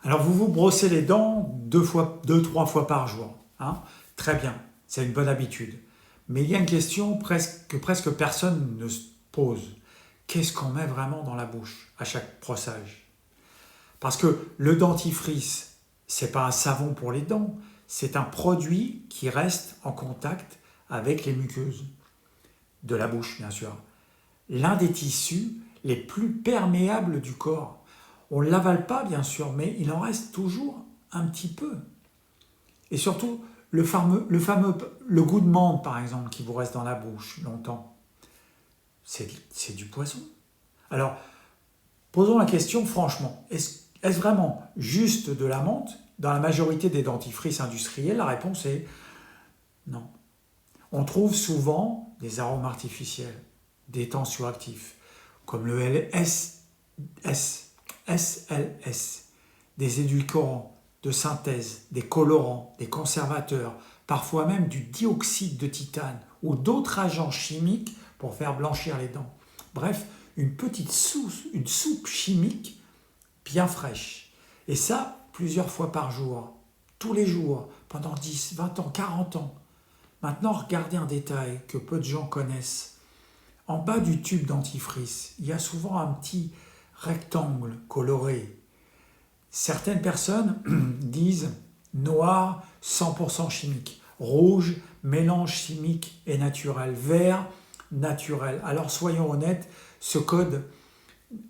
Alors vous vous brossez les dents deux, trois fois par jour, hein. Très bien, c'est une bonne habitude. Mais il y a une question que presque personne ne se pose. Qu'est-ce qu'on met vraiment dans la bouche à chaque brossage? Parce que le dentifrice, c'est pas un savon pour les dents, c'est un produit qui reste en contact avec les muqueuses de la bouche, bien sûr. L'un des tissus les plus perméables du corps. On ne l'avale pas, bien sûr, mais il en reste toujours un petit peu. Et surtout, le goût de menthe, par exemple, qui vous reste dans la bouche longtemps, c'est du poison. Alors, posons la question franchement, est-ce vraiment juste de la menthe? Dans la majorité des dentifrices industriels, la réponse est non. On trouve souvent des arômes artificiels, des tensioactifs, comme le SLS, des édulcorants de synthèse, des colorants, des conservateurs, parfois même du dioxyde de titane ou d'autres agents chimiques pour faire blanchir les dents. Bref, une soupe chimique bien fraîche. Et ça, plusieurs fois par jour, tous les jours, pendant 10, 20 ans, 40 ans. Maintenant, regardez un détail que peu de gens connaissent. En bas du tube dentifrice, il y a souvent un petit rectangle coloré. Certaines personnes disent noir 100% chimique, rouge mélange chimique et naturel, vert naturel. Alors soyons honnêtes, ce code,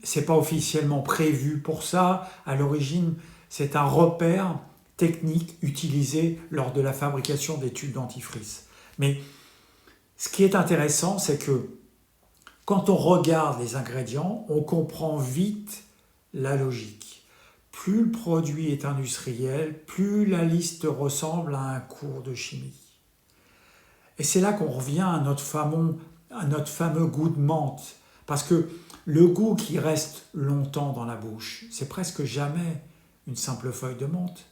c'est pas officiellement prévu pour ça. À l'origine, c'est un repère technique utilisé lors de la fabrication des tubes dentifrice. Mais ce qui est intéressant, c'est que quand on regarde les ingrédients, on comprend vite la logique. Plus le produit est industriel, plus la liste ressemble à un cours de chimie. Et c'est là qu'on revient à notre fameux goût de menthe. Parce que le goût qui reste longtemps dans la bouche, c'est presque jamais une simple feuille de menthe.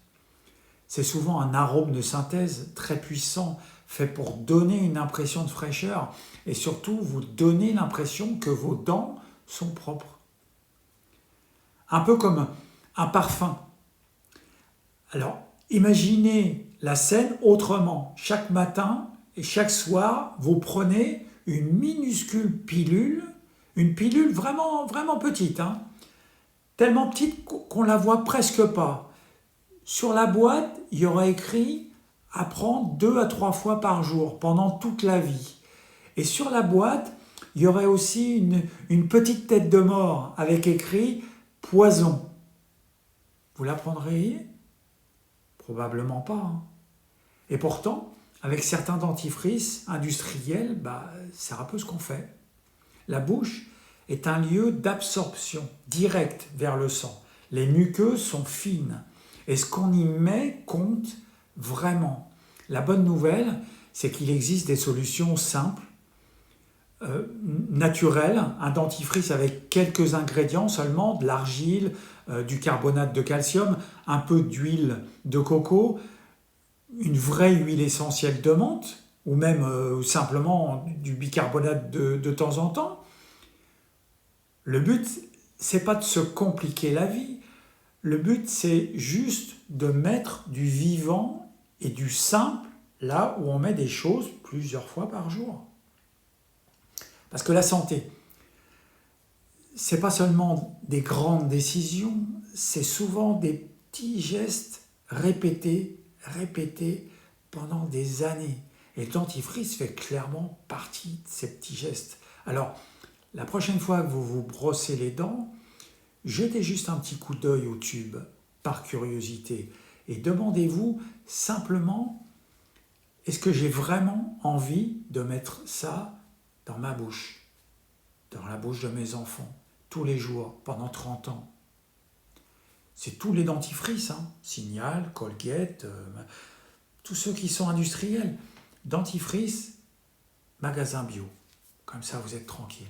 C'est souvent un arôme de synthèse très puissant, fait pour donner une impression de fraîcheur et surtout vous donner l'impression que vos dents sont propres. Un peu comme un parfum. Alors, imaginez la scène autrement. Chaque matin et chaque soir, vous prenez une minuscule pilule, une pilule vraiment, vraiment petite, hein, tellement petite qu'on ne la voit presque pas. Sur la boîte, il y aurait écrit à prendre 2 à 3 fois par jour pendant toute la vie. Et sur la boîte, il y aurait aussi une petite tête de mort avec écrit poison. Vous la prendriez? Probablement pas, hein. Et pourtant, avec certains dentifrices industriels, c'est un peu ce qu'on fait. La bouche est un lieu d'absorption directe vers le sang. Les muqueuses sont fines. Et ce qu'on y met compte vraiment. La bonne nouvelle, c'est qu'il existe des solutions simples, naturelles, un dentifrice avec quelques ingrédients seulement, de l'argile, du carbonate de calcium, un peu d'huile de coco, une vraie huile essentielle de menthe, ou même simplement du bicarbonate de temps en temps. Le but, c'est pas de se compliquer la vie. Le but, c'est juste de mettre du vivant et du simple là où on met des choses plusieurs fois par jour. Parce que la santé, c'est pas seulement des grandes décisions, c'est souvent des petits gestes répétés pendant des années. Et le dentifrice fait clairement partie de ces petits gestes. Alors, la prochaine fois que vous vous brossez les dents, jetez juste un petit coup d'œil au tube, par curiosité, et demandez-vous simplement, est-ce que j'ai vraiment envie de mettre ça dans ma bouche, dans la bouche de mes enfants, tous les jours, pendant 30 ans? C'est tous les dentifrices, hein, Signal, Colgate, tous ceux qui sont industriels. Dentifrice, magasin bio. Comme ça, vous êtes tranquille.